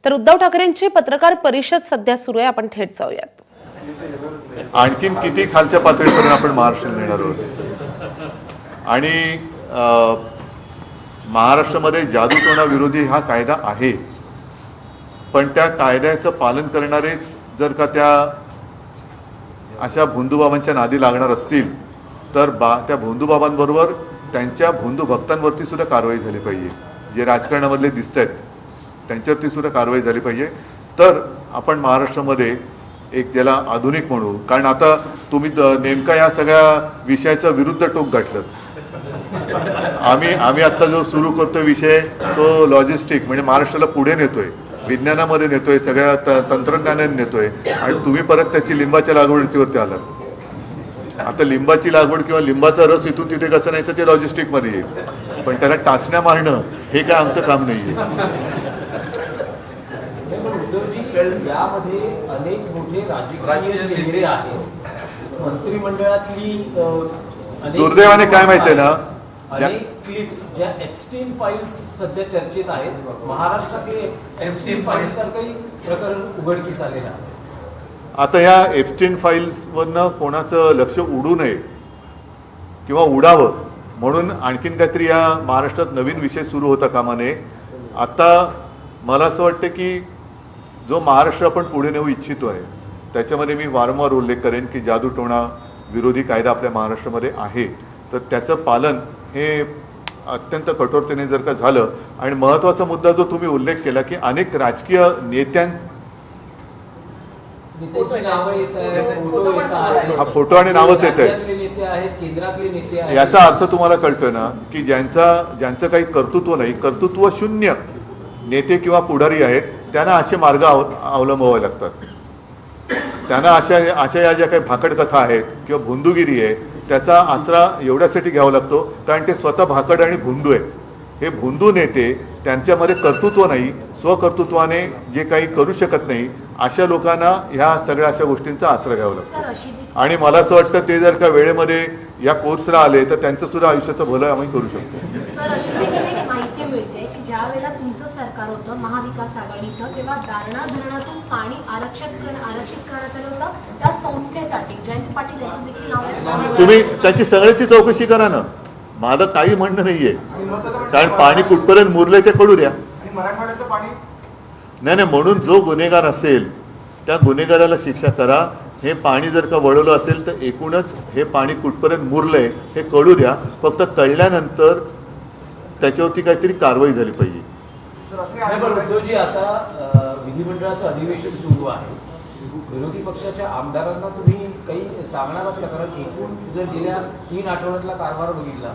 तर उद्धव ठाकरेंची पत्रकार परिषद सध्या सुरू आहे, आपण थेट जाऊयात. आणखीन किती खालच्या पातळीपर्यंत आपण महाराष्ट्र नेणार आहोत आणि महाराष्ट्रामध्ये जादूटोणा विरोधी हा कायदा आहे, पण त्या कायद्याचं पालन करणारेच जर का त्या अशा भोंदूबाबांच्या नादी लागणार असतील तर त्या भोंदूबाबांबरोबर त्यांच्या भोंदू भक्तांवरती सुद्धा कारवाई झाली पाहिजे. जे राजकारणामधले दिसत आहेत त्यांच्यावरती सुद्धा कारवाई झाली पाहिजे. तर आपण महाराष्ट्रामध्ये एक ज्याला आधुनिक म्हणू, कारण आता तुम्ही नेमका या सगळ्या विषयाचं विरुद्ध टोक गाठलं. आम्ही आता जो सुरू करतोय विषय तो लॉजिस्टिक म्हणजे महाराष्ट्राला पुढे नेतोय, विज्ञानामध्ये नेतोय, सगळ्या तंत्रज्ञानाने नेतोय आणि तुम्ही परत त्याची लिंबाच्या लागवडीवरती आलात. आता लिंबाची लागवड किंवा लिंबाचा रस इथून तिथे कसं नाही ते लॉजिस्टिक मध्ये येईल, पण त्याला टाचण्या मारणं हे काय आमचं काम नाहीये. यामध्ये अनेक मोठे राजकीय चेहरे आहेत, मंत्रिमंडळातली दुर्दैवाने काय माहितीये ना, अनेक क्लिप्स ज्या एप्स्टीन फाईल्स सध्या चर्चेत आहेत, महाराष्ट्रातले एप्स्टीन फाईल्स सारखंही प्रकरण उघडकीस आलेलं आहे. आता या एप्स्टीन फाईल्सवरनं कोणाचं लक्ष उडू नये किंवा उडावं म्हणून आणखीन काहीतरी या महाराष्ट्रात नवीन विषय सुरू होता कामा नये. आता मला असं वाटतं की जो महाराष्ट्र आपण पुढे नेऊ इच्छितो आहे त्याच्यामध्ये मी वारंवार उल्लेख करेन की जादूटोणा विरोधी कायदा आपल्या महाराष्ट्रामध्ये आहे, तर त्याचं पालन हे अत्यंत कठोरतेने जर का झालं. आणि महत्त्वाचा मुद्दा जो तुम्ही उल्लेख केला की अनेक राजकीय हा फोटो आणि नावच येत आहे, याचा अर्थ तुम्हाला कळतोय ना की ज्यांचं काही कर्तृत्व नाही, कर्तृत्व शून्य नेते किंवा पुढारी आहेत त्यांना असे मार्ग अवलंबावे लागतात. त्यांना अशा या ज्या काही भाकड कथा आहेत किंवा भोंदूगिरी आहे त्याचा आसरा एवढ्यासाठी घ्यावा लागतो कारण ते स्वतः भाकड आणि भोंदू आहे. हे भोंदू नेते त्यांच्यामध्ये कर्तृत्व नाही, स्वकर्तृत्वाने जे काही करू शकत नाही अशा लोकांना ह्या सगळ्या अशा गोष्टींचा आसरा घ्यावा लागतो. आणि मला असं वाटतं ते जर का वेळेमध्ये या कोर्सला आले तर त्यांचं सुद्धा आयुष्याचं भलं आम्ही करू शकतो. सर, अशी देखील माहिती मिळते की ज्या वेळेला तुमचं सरकार होतं महाविकास आघाडीचं तेव्हा दारणा धरणातून पाणी आरक्षित करण्यात आलं होतं त्या संस्थेसाठी. जयंत पाटील यांचं देखील नाव, तुम्ही त्याची सगळ्याची चौकशी करा ना, माझं काही म्हणणं नाहीये. कारण पाणी कुठपर्यंत मुरलंय ते कळू द्या. नाही म्हणून जो गुन्हेगार असेल त्या गुन्हेगाराला शिक्षा करा. हे पाणी जर का वळवलं असेल तर एकूणच हे पाणी कुठपर्यंत मुरलंय हे कळू द्या. फक्त कळल्यानंतर त्याच्यावरती काहीतरी कारवाई झाली पाहिजे. उद्धवजी, आता विधिमंडळाचं अधिवेशन सुरू आहे, विरोधी पक्षाच्या आमदारांना तुम्ही काही सांगणार असता? कारण एकूण जर गेल्या 3 आठवड्यातला कारभार बघितला,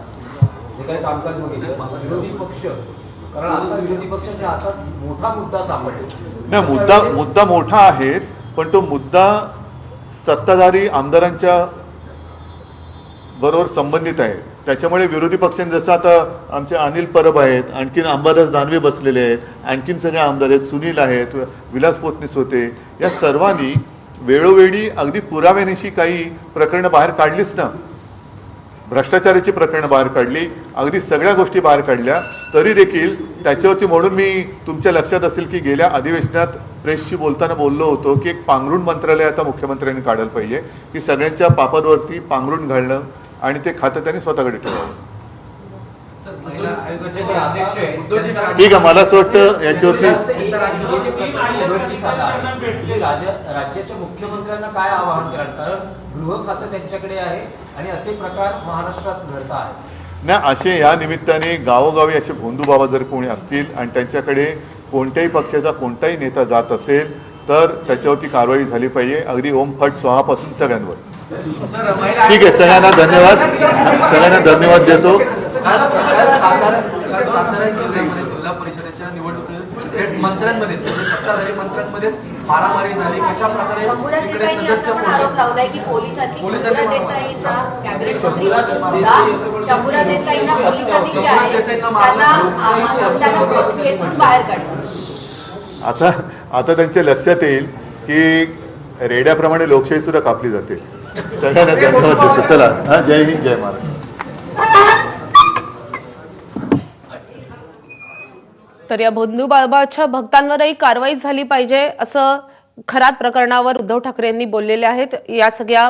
जे काही कामकाज बघितलं, विरोधी पक्ष, कारण आता विरोधी पक्षाच्या हातात मोठा मुद्दा सापडला. नाही, मुद्दा मोठा आहेच, पण तो मुद्दा सत्ताधारी आमदारांच्या बरोबर संबंधित आहे. त्याच्यामुळे विरोधी पक्षांनी जसं आता आमचे अनिल परब आहेत, आणखीन अंबादास दानवे बसलेले आहेत, आणखीन सगळे आमदार आहेत, सुनील आहेत, विलास पोतनीस होते, या सर्वांनी वेळोवेळी अगदी पुराव्यानिशी काही प्रकरणं बाहेर काढलीच ना. भ्रष्टाचाराची प्रकरणं बाहेर काढली, अगदी सगळ्या गोष्टी बाहेर काढल्या. तरी देखील त्याच्यावरती म्हणून मी तुमच्या लक्षात असेल की गेल्या अधिवेशनात प्रेसशी बोलताना बोललो होतो की एक पांघरुण मंत्रालय आता मुख्यमंत्र्यांनी काढायला पाहिजे की सगळ्यांच्या पापावरती पांघरुण घालणं आणि ते खातं त्यांनी स्वतःकडे ठेवावं. ठीक आहे, मला असं वाटतं याच्यावरती राज्याच्या मुख्यमंत्र्यांना काय आवाहन कराल? कारण गृह खातं त्यांच्याकडे आहे आणि असे प्रकार महाराष्ट्रात घडत आहेत. नाही, असे या निमित्ताने गावोगावी असे भोंदूबाबा जर कोणी असतील आणि त्यांच्याकडे कोणत्याही पक्षाचा कोणताही नेता जात असेल तर त्याच्यावरती कारवाई झाली पाहिजे, अगदी ओम फट स्वाहापासून सगळ्यांवर. ठीक आहे, सगळ्यांना धन्यवाद देतो. सातारा जिल्हा परिषदेच्या निवडणुकीत मंत्र्यांमध्ये सत्ताधारी मंत्र्यांमध्येच मारामारी झाली. कशा प्रकारे सदस्य लावलाय की पोलिसांनी कॅबिनेट मंत्री शंभूराज देसाईंना बाहेर काढलं. आता त्यांच्या लक्षात येईल की रेड्याप्रमाणे लोकशाही सुद्धा कापली जाते. सगळ्यांना धन्यवाद देतो. चला, जय हिंद, जय महाराष्ट्र. तर या भोंदूबाबाच्या भक्तांवरही कारवाई झाली पाहिजे असं खरात प्रकरणावर उद्धव ठाकरे यांनी बोललेले आहेत. या सगळ्या